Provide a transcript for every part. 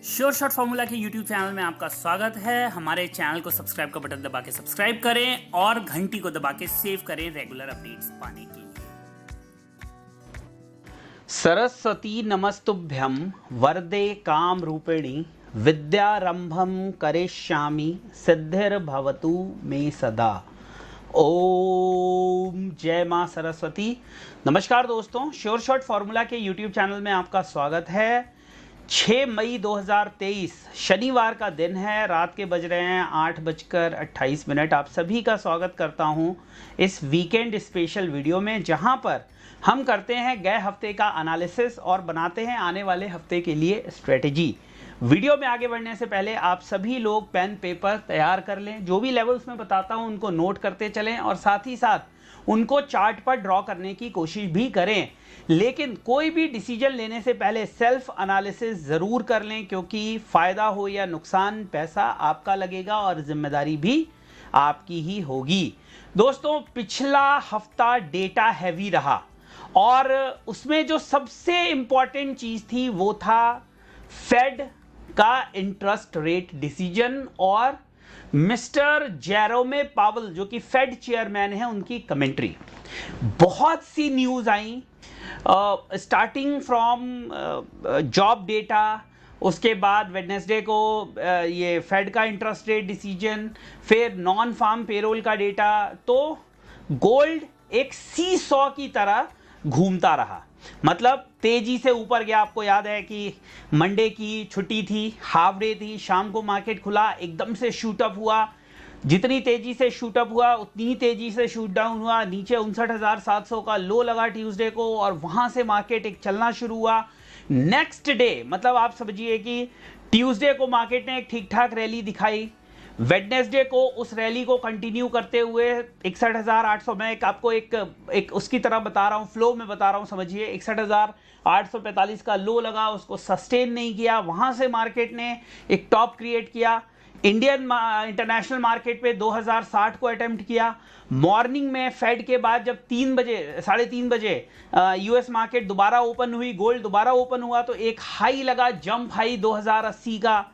Sure shot formula के YouTube channel में आपका स्वागत है। हमारे चैनल को सब्सक्राइब का बटन दबा के सब्सक्राइब करें और घंटी को दबा के सेव करें रेगुलर अपडेट्स पाने के लिए। सरस्वती नमस्तुभ्यं वरदे काम रूपिणी विद्यारंभम करिष्यामि सिद्धिर्भवतु मे सदा। ओम जय मां सरस्वती। नमस्कार दोस्तों, श्योर शॉट फॉर्मूला के यूट्यूब चैनल में आपका स्वागत है। 6 मई 2023 शनिवार का दिन है। रात के बज रहे हैं 8:28। आप सभी का स्वागत करता हूं इस वीकेंड स्पेशल वीडियो में, जहां पर हम करते हैं गए हफ्ते का एनालिसिस और बनाते हैं आने वाले हफ्ते के लिए स्ट्रेटेजी। वीडियो में आगे बढ़ने से पहले आप सभी लोग पेन पेपर तैयार कर लें। जो भी लेवल्स में बताता हूं उनको नोट करते चलें और साथ ही साथ उनको चार्ट पर ड्रॉ करने की कोशिश भी करें। लेकिन कोई भी डिसीजन लेने से पहले सेल्फ एनालिसिस ज़रूर कर लें, क्योंकि फ़ायदा हो या नुकसान पैसा आपका लगेगा और जिम्मेदारी भी आपकी ही होगी। दोस्तों, पिछला हफ्ता डेटा हैवी रहा और उसमें जो सबसे इम्पॉर्टेंट चीज़ थी वो था फेड का इंटरेस्ट रेट डिसीजन और मिस्टर जेरोमे पावेल जो कि फेड चेयरमैन है उनकी कमेंट्री। बहुत सी न्यूज़ आई, स्टार्टिंग फ्रॉम जॉब डेटा, उसके बाद वेडनेसडे को ये फेड का इंटरेस्ट रेट डिसीजन, फिर नॉन फार्म पेरोल का डेटा। तो गोल्ड एक सी सॉ की तरह घूमता रहा, मतलब तेजी से ऊपर गया। आपको याद है कि मंडे की छुट्टी थी, हाफ डे थी, शाम को मार्केट खुला, एकदम से शूट अप हुआ। जितनी तेजी से शूट अप हुआ उतनी तेजी से शूट डाउन हुआ। नीचे 59,700 का लो लगा ट्यूसडे को और वहां से मार्केट एक चलना शुरू हुआ। नेक्स्ट डे, मतलब आप समझिए कि ट्यूसडे को मार्केट ने एक ठीक ठाक रैली दिखाई। वेडनेसडे को उस रैली को कंटिन्यू करते हुए 61,800, मैं आपको एक उसकी तरह बता रहा हूं, फ्लो में बता रहा हूं, समझिए। 61,845 का लो लगा, उसको सस्टेन नहीं किया। वहां से मार्केट ने एक टॉप क्रिएट किया। इंटरनेशनल मार्केट पे 2060 को अटेम्प्ट किया। मॉर्निंग में फेड के बाद जब 3:30 बजे यूएस मार्केट दोबारा ओपन हुई, गोल्ड दोबारा ओपन हुआ, तो एक हाई लगा, जंप हाई 2080 का।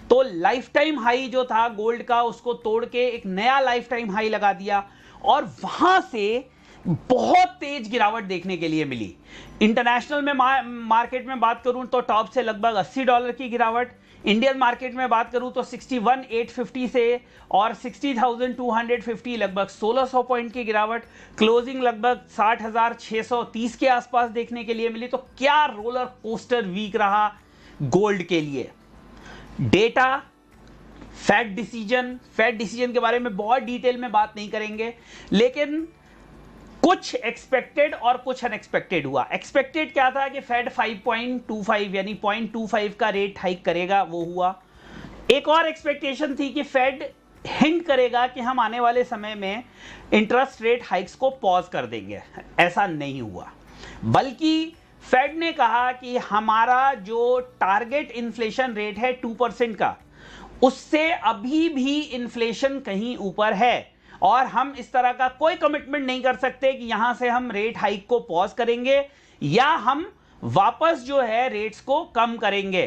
तो लाइफ टाइम हाई जो था गोल्ड का, उसको तोड़ के एक नया लाइफ टाइम हाई लगा दिया और वहां से बहुत तेज गिरावट देखने के लिए मिली। इंटरनेशनल में मार्केट में बात करूं तो टॉप से लगभग $80 की गिरावट। इंडियन मार्केट में बात करूं तो 61,850 से और 60,250, लगभग 1600 पॉइंट की गिरावट। क्लोजिंग लगभग 60,630 के आसपास देखने के लिए मिली। तो क्या रोलर कोस्टर वीक रहा गोल्ड के लिए। डेटा, फेड डिसीजन के बारे में बहुत डिटेल में बात नहीं करेंगे, लेकिन कुछ एक्सपेक्टेड और कुछ अनएक्सपेक्टेड हुआ। एक्सपेक्टेड क्या था कि फेड 5.25 यानी 0.25 का रेट हाइक करेगा, वो हुआ। एक और एक्सपेक्टेशन थी कि फेड हिंट करेगा कि हम आने वाले समय में इंटरेस्ट रेट हाइक्स को पॉज कर देंगे। ऐसा नहीं हुआ, बल्कि फेड ने कहा कि हमारा जो टारगेट इन्फ्लेशन रेट है 2% का, उससे अभी भी इन्फ्लेशन कहीं ऊपर है और हम इस तरह का कोई कमिटमेंट नहीं कर सकते कि यहां से हम रेट हाइक को पॉज करेंगे या हम वापस जो है रेट्स को कम करेंगे।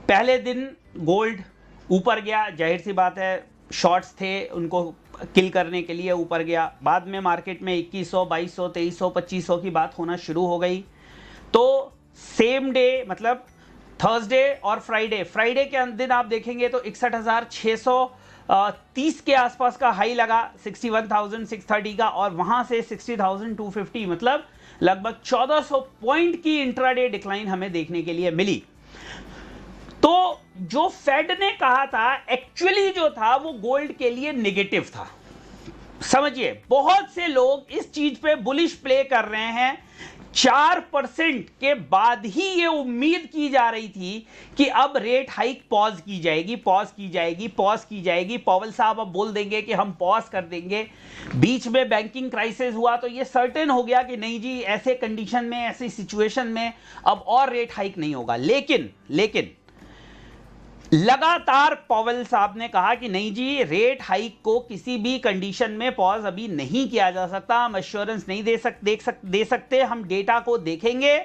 पहले दिन गोल्ड ऊपर गया, जाहिर सी बात है शॉर्ट्स थे उनको किल करने के लिए ऊपर गया। बाद में मार्केट में 2100, 2200, 2300, 2500 की बात होना शुरू हो गई। तो सेम डे, मतलब थर्सडे और फ्राइडे के दिन आप देखेंगे तो 61,630 के आसपास का हाई लगा, 61,630 का, और वहां से 60,250, मतलब लगभग 1400 पॉइंट की इंट्राडे डिक्लाइन हमें देखने के लिए मिली। तो जो फेड ने कहा था एक्चुअली जो था वो गोल्ड के लिए नेगेटिव था। समझिए, बहुत से लोग इस चीज पे बुलिश प्ले कर रहे हैं। 4% के बाद ही ये उम्मीद की जा रही थी कि अब रेट हाइक पॉज की जाएगी। पावेल साहब अब बोल देंगे कि हम पॉज कर देंगे। बीच में बैंकिंग क्राइसिस हुआ तो ये सर्टेन हो गया कि नहीं जी, ऐसे कंडीशन में, ऐसी सिचुएशन में अब और रेट हाइक नहीं होगा। लेकिन लगातार पावेल साहब ने कहा कि नहीं जी, रेट हाइक को किसी भी कंडीशन में पॉज अभी नहीं किया जा सकता, हम एश्योरेंस नहीं दे सकते, हम डेटा को देखेंगे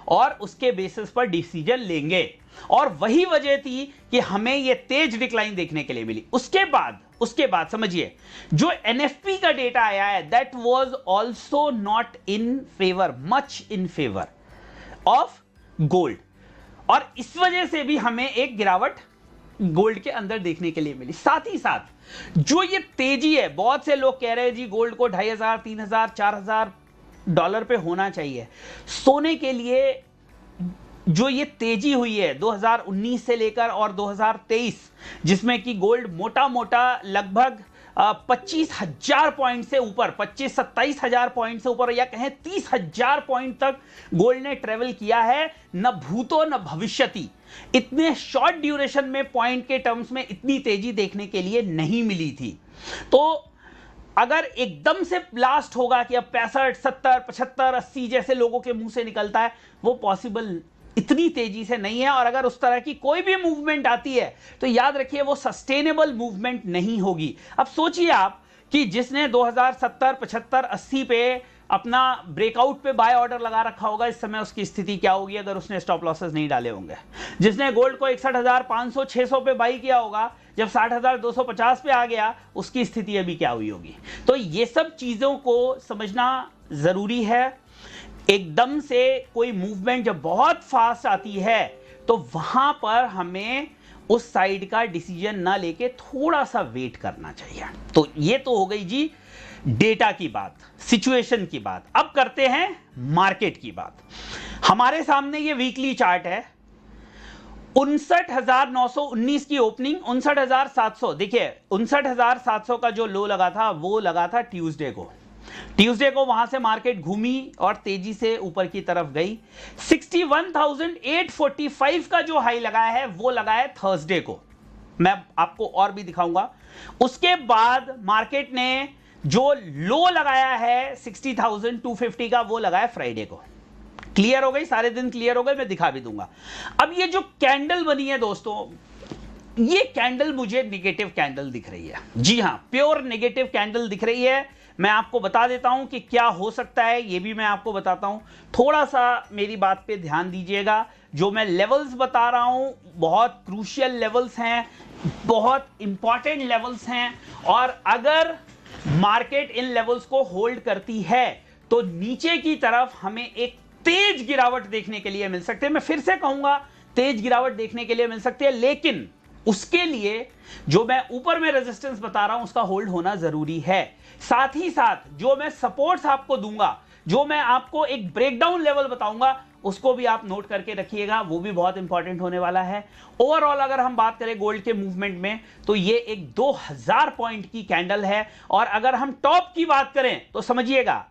और उसके बेसिस पर डिसीजन लेंगे। और वही वजह थी कि हमें यह तेज डिक्लाइन देखने के लिए मिली। उसके बाद समझिए, जो एनएफपी का डेटा आया है that was also not in favour, much in favour of gold, और इस वजह से भी हमें एक गिरावट गोल्ड के अंदर देखने के लिए मिली। साथ ही साथ जो ये तेजी है, बहुत से लोग कह रहे हैं जी गोल्ड को 2500, 3000, 4000 डॉलर पे होना चाहिए। सोने के लिए जो ये तेजी हुई है 2019 से लेकर और 2023, जिसमें कि गोल्ड मोटा मोटा लगभग 25,000 पॉइंट से ऊपर, 25-27,000 पॉइंट से ऊपर, या कहें 30,000 पॉइंट तक गोल्ड ने ट्रेवल किया है। न भूतो न भविष्यति इतने शॉर्ट ड्यूरेशन में पॉइंट के टर्म्स में इतनी तेजी देखने के लिए नहीं मिली थी। तो अगर एकदम से ब्लास्ट होगा कि अब 65, 70, 75, 80 जैसे लोगों के मुंह से निकलता है, वो पॉसिबल इतनी तेजी से नहीं है। और अगर उस तरह की कोई भी मूवमेंट आती है तो याद रखिए वो सस्टेनेबल मूवमेंट नहीं होगी। अब सोचिए आप कि जिसने 2070, 75, 80 पे अपना ब्रेकआउट पे बाय ऑर्डर लगा रखा होगा, इस समय उसकी स्थिति क्या होगी अगर उसने स्टॉप लॉसेस नहीं डाले होंगे। जिसने गोल्ड को 61,500, 600 पे बाई किया होगा, जब 60,250 पे आ गया, उसकी स्थिति अभी क्या हुई होगी। तो ये सब चीजों को समझना जरूरी है। एकदम से कोई मूवमेंट जब बहुत फास्ट आती है तो वहां पर हमें उस साइड का डिसीजन ना लेके थोड़ा सा वेट करना चाहिए। तो ये तो हो गई जी डेटा की बात, सिचुएशन की बात। अब करते हैं मार्केट की बात। हमारे सामने ये वीकली चार्ट है, 59,919 की ओपनिंग, 59,700। देखिए 59,700 का जो लो लगा था वो लगा था ट्यूसडे को वहां से मार्केट घूमी और तेजी से ऊपर की तरफ गई। 61,845 का जो हाई लगाया है वो लगाया है थर्सडे को, मैं आपको और भी दिखाऊंगा। उसके बाद मार्केट ने जो लो लगाया है 60,250 का, वो लगाया फ्राइडे को। क्लियर हो गई, सारे दिन क्लियर हो गए, मैं दिखा भी दूंगा। अब ये जो कैंडल बनी है दोस्तों, ये कैंडल मुझे नेगेटिव कैंडल दिख रही है। जी हां, प्योर नेगेटिव कैंडल दिख रही है। मैं आपको बता देता हूं कि क्या हो सकता है, ये भी मैं आपको बताता हूं। थोड़ा सा मेरी बात पे ध्यान दीजिएगा। जो मैं लेवल्स बता रहा हूं बहुत क्रूशियल लेवल्स हैं, बहुत इंपॉर्टेंट लेवल्स हैं, और अगर मार्केट इन लेवल्स को होल्ड करती है तो नीचे की तरफ हमें एक तेज गिरावट देखने के लिए मिल सकती है। मैं फिर से कहूंगा तेज गिरावट देखने के लिए मिल सकती है, लेकिन उसके लिए जो मैं ऊपर में रेजिस्टेंस बता रहा हूं उसका होल्ड होना जरूरी है। साथ ही साथ जो मैं सपोर्ट्स आपको दूंगा, जो मैं आपको एक ब्रेकडाउन लेवल बताऊंगा, उसको भी आप नोट करके रखिएगा, वो भी बहुत इंपॉर्टेंट होने वाला है। ओवरऑल अगर हम बात करें गोल्ड के मूवमेंट में तो ये एक 2000 पॉइंट की कैंडल है। और अगर हम टॉप की बात करें तो समझिएगा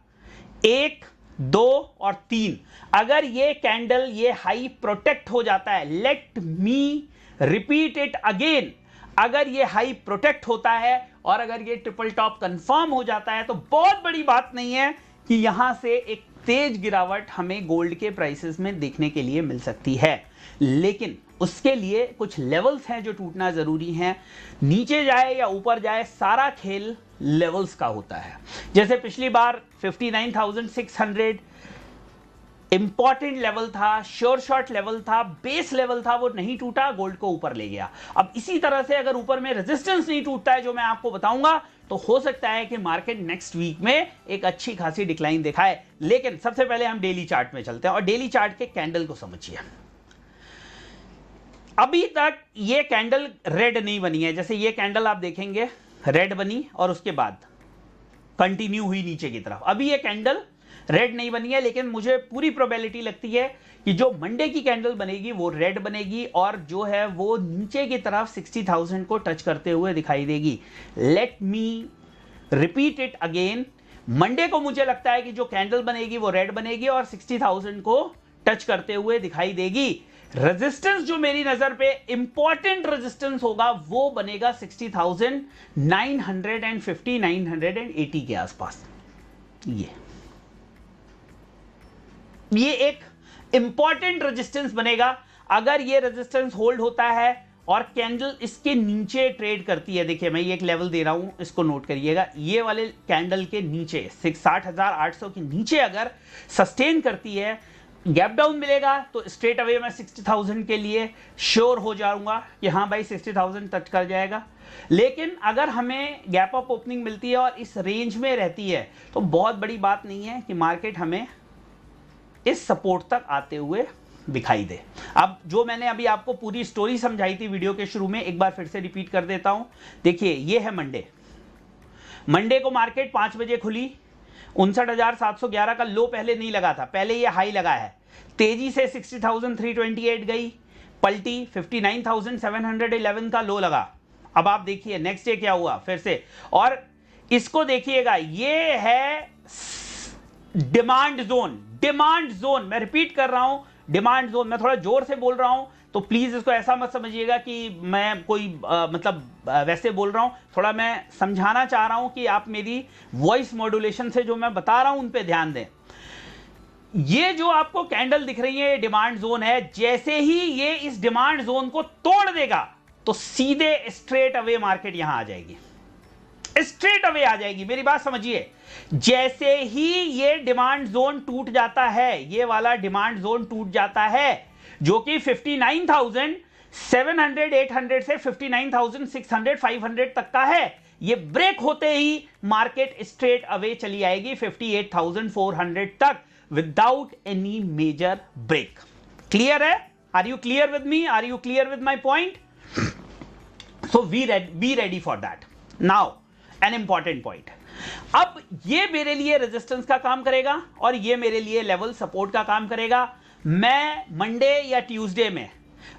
1, 2 और 3, अगर ये कैंडल ये हाई प्रोटेक्ट हो जाता है, let me repeat it again, अगर ये हाई प्रोटेक्ट होता है और अगर ये ट्रिपल टॉप कंफर्म हो जाता है तो बहुत बड़ी बात नहीं है कि यहां से एक तेज गिरावट हमें गोल्ड के प्राइसेस में देखने के लिए मिल सकती है। लेकिन उसके लिए कुछ लेवल्स हैं जो टूटना जरूरी है। नीचे जाए या ऊपर जाए, सारा खेल लेवल्स का होता है। जैसे पिछली बार 59,600 इंपॉर्टेंट लेवल था, श्योर शॉट लेवल था, बेस लेवल था, वो नहीं टूटा, गोल्ड को ऊपर ले गया। अब इसी तरह से अगर ऊपर में रेजिस्टेंस नहीं टूटता है, जो मैं आपको बताऊंगा, तो हो सकता है कि मार्केट नेक्स्ट वीक में एक अच्छी खासी डिक्लाइन दिखाए। लेकिन सबसे पहले हम डेली चार्ट में चलते हैं और डेली चार्ट के कैंडल को समझिए। अभी तक ये कैंडल रेड नहीं बनी है। जैसे ये कैंडल आप देखेंगे रेड बनी और उसके बाद कंटिन्यू हुई नीचे की तरफ। अभी ये कैंडल रेड नहीं बनी है, लेकिन मुझे पूरी प्रोबेबिलिटी लगती है कि जो मंडे की कैंडल बनेगी वो रेड बनेगी और जो है वो नीचे की तरफ 60,000 को टच करते हुए दिखाई देगी। Let me repeat it again, Monday को मुझे लगता है कि जो कैंडल बनेगी वो रेड बनेगी और 60,000 को टच करते हुए दिखाई देगी। रेजिस्टेंस जो मेरी नजर पे इंपॉर्टेंट रेजिस्टेंस होगा वो बनेगा 60,950, 980 के आसपास। ये एक इंपॉर्टेंट रेजिस्टेंस बनेगा। अगर ये रेजिस्टेंस होल्ड होता है और कैंडल इसके नीचे ट्रेड करती है, देखिए मैं ये एक लेवल दे रहा हूं, इसको नोट करिएगा, ये वाले कैंडल के नीचे 60,800 के नीचे अगर सस्टेन करती है, गैप डाउन मिलेगा तो स्ट्रेट अवे मैं 60,000 के लिए श्योर हो जाऊंगा कि हाँ भाई 60,000 टच कर जाएगा। लेकिन अगर हमें गैप अप ओपनिंग मिलती है और इस रेंज में रहती है तो बहुत बड़ी बात नहीं है कि मार्केट हमें इस सपोर्ट तक आते हुए दिखाई दे। अब जो मैंने अभी आपको पूरी स्टोरी समझाई थी वीडियो के शुरू में, एक बार फिर से रिपीट कर देता हूं। देखिए ये है मंडे को मार्केट 5 बजे खुली, 59,711 का लो पहले नहीं लगा था, पहले ये हाई लगा है, तेजी से 60,328 गई, पलटी 59,711 का लो लगा। अब आप देखिए नेक्स्ट डे क्या हुआ फिर से, और इसको देखिएगा, ये है डिमांड जोन, मैं रिपीट कर रहा हूं, डिमांड जोन। मैं थोड़ा जोर से बोल रहा हूं तो प्लीज इसको ऐसा मत समझिएगा कि मैं कोई वैसे बोल रहा हूं, थोड़ा मैं समझाना चाह रहा हूं कि आप मेरी वॉइस मॉड्यूलेशन से जो मैं बता रहा हूं उन पे ध्यान दें। ये जो आपको कैंडल दिख रही है ये डिमांड जोन है, जैसे ही ये इस डिमांड जोन को तोड़ देगा तो सीधे स्ट्रेट अवे मार्केट यहां आ जाएगी, स्ट्रेट अवे आ जाएगी। मेरी बात समझिए, जैसे ही ये डिमांड जोन टूट जाता है, ये वाला डिमांड जोन टूट जाता है जो कि 59,700 800 से 59,600 500 तक का है, ये ब्रेक होते ही मार्केट स्ट्रेट अवे चली आएगी 58,400 तक without any major break. Clear है? Are you clear with me? Are you clear with my point? So be ready for that. Now an important point, अब ये मेरे लिए रेजिस्टेंस का काम करेगा और ये मेरे लिए लेवल सपोर्ट का काम करेगा। मैं मंडे या ट्यूसडे में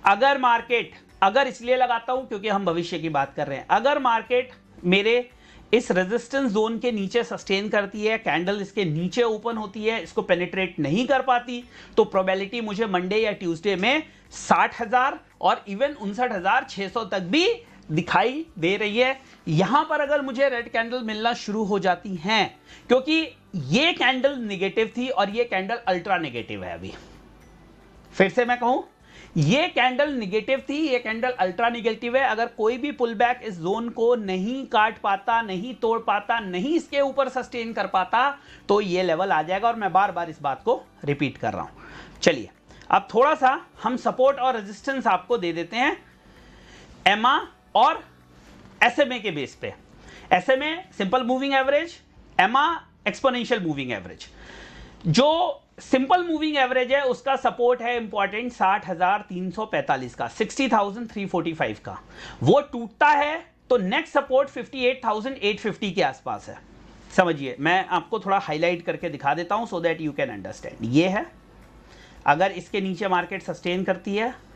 अगर मार्केट, अगर इसलिए लगाता हूं क्योंकि हम भविष्य की बात कर रहे हैं, अगर मार्केट मेरे इस रेजिस्टेंस जोन के नीचे सस्टेन करती है, कैंडल इसके नीचे ओपन होती है, इसको पेनिट्रेट नहीं कर पाती, तो प्रोबेबिलिटी मुझे मंडे या ट्यूसडे में 60,000 और इवन 59,600 तक भी दिखाई दे रही है। यहां पर अगर मुझे रेड कैंडल मिलना शुरू हो जाती हैं, क्योंकि ये कैंडल नेगेटिव थी और ये कैंडल अल्ट्रा नेगेटिव है। अभी फिर से मैं कहूं, ये कैंडल नेगेटिव थी, ये कैंडल अल्ट्रा नेगेटिव है। अगर कोई भी पुल बैक इस जोन को नहीं काट पाता, नहीं तोड़ पाता, नहीं इसके ऊपर सस्टेन कर पाता, तो ये लेवल आ जाएगा। और मैं बार बार इस बात को रिपीट कर रहा हूं। चलिए अब थोड़ा सा हम सपोर्ट और रेजिस्टेंस आपको दे देते हैं एमा और एसएमए के बेस पे। एसएमए सिंपल मूविंग एवरेज, एमा एक्सपोनेंशियल मूविंग एवरेज। जो सिंपल मूविंग एवरेज है उसका सपोर्ट है इंपॉर्टेंट 60,345 का, 60,345 का। वो टूटता है तो नेक्स्ट सपोर्ट 58,850 के आसपास है। समझिए, मैं आपको थोड़ा हाईलाइट करके दिखा देता हूं so that you can understand. ये है, अगर इसके नीचे मार्केट सस्टेन करती है,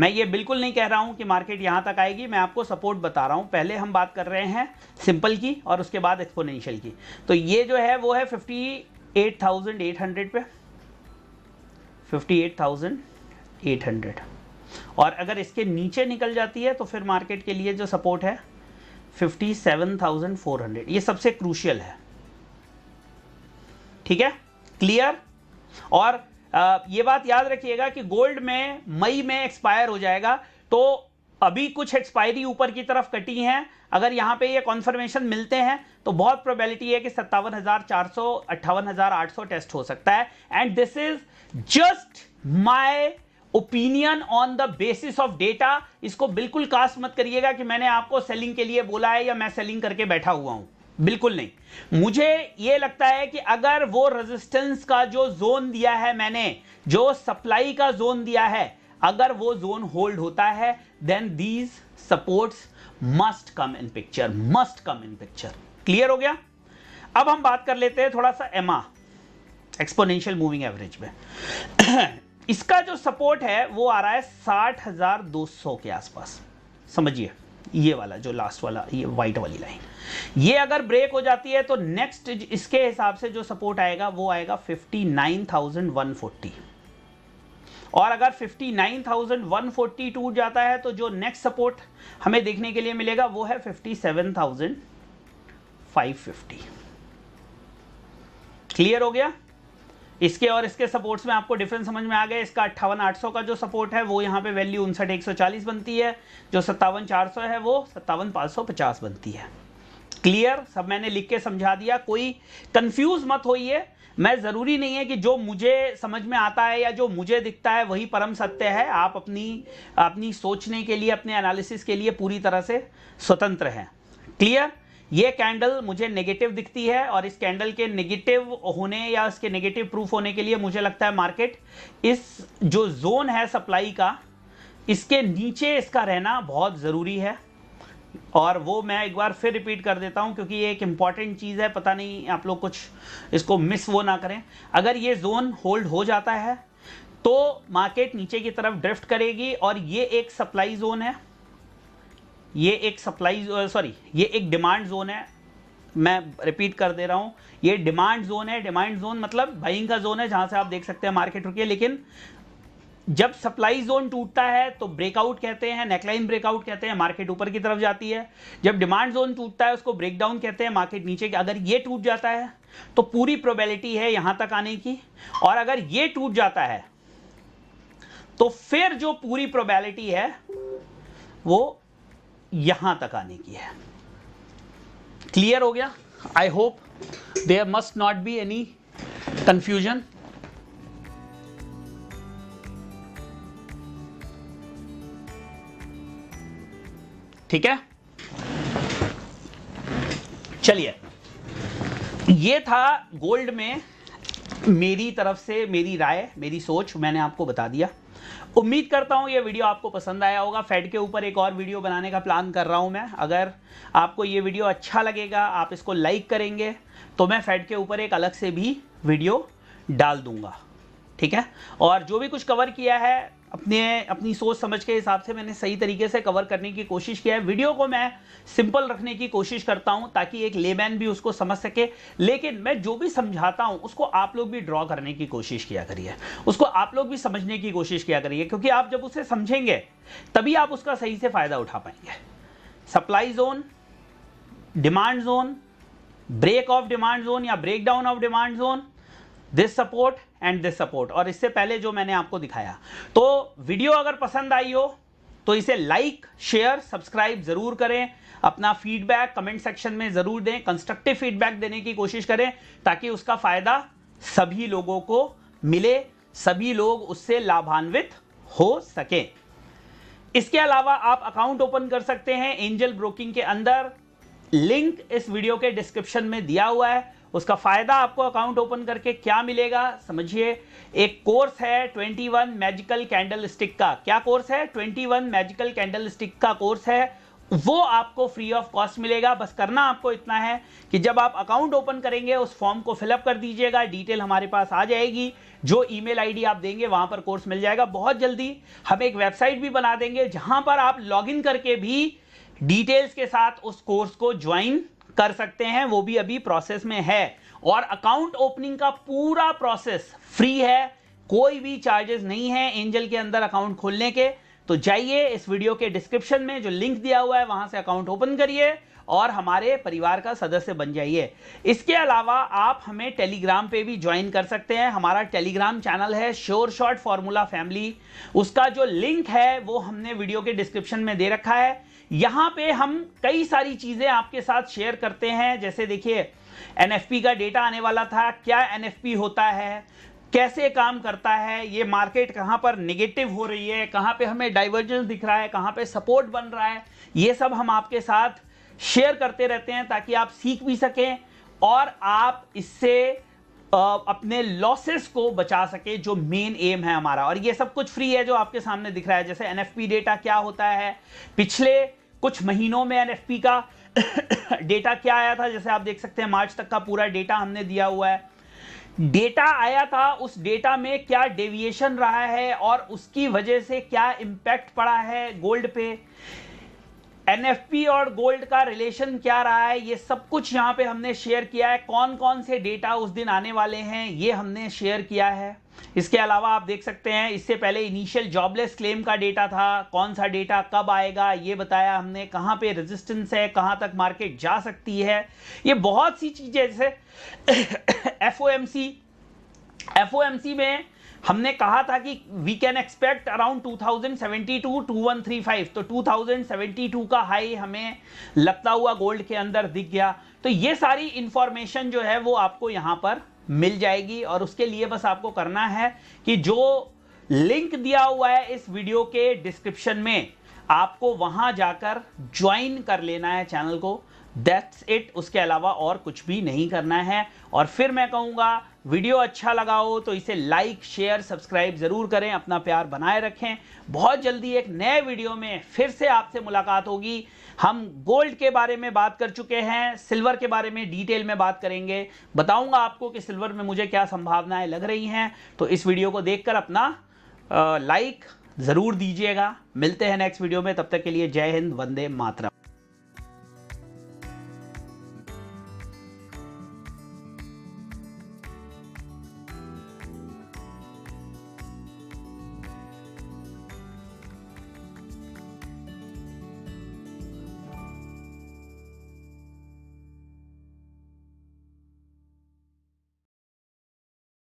मैं ये बिल्कुल नहीं कह रहा हूं कि मार्केट यहां तक आएगी, मैं आपको सपोर्ट बता रहा हूं। पहले हम बात कर रहे हैं सिंपल की और उसके बाद एक्सपोनेंशियल की। तो ये जो है वो है 58,800 पे, 58,800। और अगर इसके नीचे निकल जाती है तो फिर मार्केट के लिए जो सपोर्ट है 57,400, ये सबसे क्रूशियल है। ठीक है, क्लियर? और ये बात याद रखिएगा कि गोल्ड में मई में एक्सपायर हो जाएगा, तो अभी कुछ एक्सपायरी ऊपर की तरफ कटी हैं। अगर यहां पे ये कॉन्फर्मेशन मिलते हैं तो बहुत प्रोबेबिलिटी है कि 57,400 58,800 टेस्ट हो सकता है। And this is just my opinion on the basis of data. इसको बिल्कुल कास्ट मत करिएगा कि मैंने आपको सेलिंग के लिए बोला है या मैं सेलिंग करके बैठा हुआ हूं, बिल्कुल नहीं। मुझे यह लगता है कि अगर वो रेजिस्टेंस का जो जोन दिया है मैंने, जो सप्लाई का जोन दिया है, अगर वो जोन होल्ड होता है then these supports must come in picture, must come in picture. Clear हो गया? अब हम बात कर लेते हैं थोड़ा सा एमा, एक्सपोनेंशियल मूविंग एवरेज में। इसका जो सपोर्ट है वो आ रहा है 60,200 के आसपास। समझिए, ये वाला जो लास्ट वाला, ये व्हाइट वाली लाइन, ये अगर ब्रेक हो जाती है तो नेक्स्ट इसके हिसाब से जो सपोर्ट आएगा वो आएगा 59,140। और अगर 59,140 टूट जाता है तो जो नेक्स्ट सपोर्ट हमें देखने के लिए मिलेगा वो है 57,550। क्लियर हो गया? इसके और इसके सपोर्ट्स में आपको डिफरेंस समझ में आ गया। इसका 58,800 का जो सपोर्ट है वो यहाँ पे वैल्यू 59,140 बनती है, जो 57,400 है वो 57,550 बनती है। क्लियर? सब मैंने लिख के समझा दिया, कोई कंफ्यूज मत होइए। मैं ज़रूरी नहीं है कि जो मुझे समझ में आता है या जो मुझे दिखता है वही परम सत्य है। आप अपनी सोचने के लिए, अपने एनालिसिस के लिए पूरी तरह से स्वतंत्र हैं। क्लियर? ये कैंडल मुझे नेगेटिव दिखती है और इस कैंडल के नेगेटिव होने या इसके नेगेटिव प्रूफ होने के लिए मुझे लगता है मार्केट इस जो जोन है सप्लाई का, इसके नीचे इसका रहना बहुत ज़रूरी है। और वो मैं एक बार फिर रिपीट कर देता हूं क्योंकि ये एक इंपॉर्टेंट चीज़ है, पता नहीं आप लोग कुछ इसको मिस वो ना करें। अगर ये जोन होल्ड हो जाता है तो मार्केट नीचे की तरफ ड्रिफ्ट करेगी और ये एक सप्लाई जोन है, ये एक डिमांड जोन है। मैं रिपीट कर दे रहा हूं, ये डिमांड जोन है। डिमांड जोन मतलब बाइंग का जोन है जहां से आप देख सकते हैं मार्केट रुकी है। लेकिन जब सप्लाई जोन टूटता है तो ब्रेकआउट कहते हैं, नेकलाइन ब्रेकआउट कहते हैं, मार्केट ऊपर की तरफ जाती है। जब डिमांड जोन टूटता है उसको ब्रेकडाउन कहते हैं, मार्केट नीचे की। अगर ये टूट जाता है तो पूरी प्रोबेबिलिटी है यहां तक आने की, और अगर ये टूट जाता है तो फिर जो पूरी प्रोबेबिलिटी है वो यहां तक आने की है। क्लियर हो गया? I hope there must not be any confusion. ठीक है, चलिए, ये था गोल्ड में मेरी तरफ से मेरी राय, मेरी सोच मैंने आपको बता दिया। उम्मीद करता हूं ये वीडियो आपको पसंद आया होगा। फेड के ऊपर एक और वीडियो बनाने का प्लान कर रहा हूं मैं। अगर आपको ये वीडियो अच्छा लगेगा, आप इसको लाइक करेंगे तो मैं फेड के ऊपर एक अलग से भी वीडियो डाल दूंगा। ठीक है, और जो भी कुछ कवर किया है अपनी सोच समझ के हिसाब से मैंने सही तरीके से कवर करने की कोशिश किया है। वीडियो को मैं सिंपल रखने की कोशिश करता हूं ताकि एक लेमैन भी उसको समझ सके, लेकिन मैं जो भी समझाता हूं उसको आप लोग भी ड्रॉ करने की कोशिश किया करिए, उसको आप लोग भी समझने की कोशिश किया करिए, क्योंकि आप जब उसे समझेंगे तभी आप उसका सही से फायदा उठा पाएंगे। Supply zone, demand zone, break of demand zone या break down of demand zone, this support and this support, और इससे पहले जो मैंने आपको दिखाया। तो वीडियो अगर पसंद आई हो तो इसे लाइक, शेयर, सब्सक्राइब जरूर करें। अपना फीडबैक कमेंट सेक्शन में जरूर दें, कंस्ट्रक्टिव फीडबैक देने की कोशिश करें ताकि उसका फायदा सभी लोगों को मिले, सभी लोग उससे लाभान्वित हो सके। इसके अलावा आप अकाउंट ओपन कर सकते हैं एंजल ब्रोकिंग के अंदर, लिंक इस वीडियो के डिस्क्रिप्शन में दिया हुआ है। उसका फायदा आपको अकाउंट ओपन करके क्या मिलेगा समझिए। एक कोर्स है 21 मैजिकल कैंडल स्टिक का। क्या कोर्स है? 21 मैजिकल कैंडल स्टिक का कोर्स है, वो आपको फ्री ऑफ कॉस्ट मिलेगा। बस करना आपको इतना है कि जब आप अकाउंट ओपन करेंगे उस फॉर्म को फिलअप कर दीजिएगा, डिटेल हमारे पास आ जाएगी, जो ईमेल आईडी आप देंगे वहां पर कोर्स मिल जाएगा। बहुत जल्दी हम एक वेबसाइट भी बना देंगे जहां पर आप लॉगिन करके भी डिटेल्स के साथ उस कोर्स को ज्वाइन कर सकते हैं, वो भी अभी प्रोसेस में है। और अकाउंट ओपनिंग का पूरा प्रोसेस फ्री है, कोई भी चार्जेस नहीं है एंजल के अंदर अकाउंट खोलने के। तो जाइए इस वीडियो के डिस्क्रिप्शन में जो लिंक दिया हुआ है वहां से अकाउंट ओपन करिए और हमारे परिवार का सदस्य बन जाइए। इसके अलावा आप हमें टेलीग्राम पे भी ज्वाइन कर सकते हैं। हमारा टेलीग्राम चैनल है श्योर शॉट फॉर्मूला फैमिली, उसका जो लिंक है वो हमने वीडियो के डिस्क्रिप्शन में दे रखा है। यहां पे हम कई सारी चीजें आपके साथ शेयर करते हैं, जैसे देखिए एनएफपी का डेटा आने वाला था, क्या एनएफपी होता है, कैसे काम करता है, ये मार्केट कहां पर नेगेटिव हो रही है, कहां पे हमें डाइवर्जेंस दिख रहा है, कहां पे सपोर्ट बन रहा है, ये सब हम आपके साथ शेयर करते रहते हैं ताकि आप सीख भी सकें और आप इससे अपने लॉसेस को बचा सके, जो मेन एम है हमारा। और ये सब कुछ फ्री है जो आपके सामने दिख रहा है। जैसे एनएफपी डेटा क्या होता है, पिछले कुछ महीनों में एनएफपी का डेटा क्या आया था, जैसे आप देख सकते हैं मार्च तक का पूरा डेटा हमने दिया हुआ है। डेटा आया था, उस डेटा में क्या डेविएशन रहा है और उसकी वजह से क्या इंपैक्ट पड़ा है गोल्ड पे, एनएफपी और गोल्ड का रिलेशन क्या रहा है, ये सब कुछ यहां पे हमने शेयर किया है। कौन कौन से डेटा उस दिन आने वाले हैं ये हमने शेयर किया है। इसके अलावा आप देख सकते हैं इससे पहले इनिशियल जॉबलेस क्लेम का डेटा था, कौन सा डेटा कब आएगा ये बताया हमने, कहां पे रेजिस्टेंस है, कहां तक मार्केट जा सकती है, ये बहुत सी चीजें। जैसे एफओएमसी में हमने कहा था कि वी कैन एक्सपेक्ट अराउंड 2072 2135, तो 2072 का हाई हमें लगता हुआ गोल्ड के अंदर दिख गया। तो ये सारी इंफॉर्मेशन जो है वो आपको यहां पर मिल जाएगी। और उसके लिए बस आपको करना है कि जो लिंक दिया हुआ है इस वीडियो के डिस्क्रिप्शन में, आपको वहां जाकर ज्वाइन कर लेना है चैनल को। दैट्स इट, उसके अलावा और कुछ भी नहीं करना है। और फिर मैं कहूंगा, वीडियो अच्छा लगा हो तो इसे लाइक, शेयर, सब्सक्राइब जरूर करें, अपना प्यार बनाए रखें। बहुत जल्दी एक नए वीडियो में फिर से आपसे मुलाकात होगी। हम गोल्ड के बारे में बात कर चुके हैं, सिल्वर के बारे में डिटेल में बात करेंगे। बताऊंगा आपको कि सिल्वर में मुझे क्या संभावनाएं लग रही हैं। तो इस वीडियो को देखकर अपना लाइक जरूर दीजिएगा। मिलते हैं नेक्स्ट वीडियो में, तब तक के लिए जय हिंद, वंदे मातरम।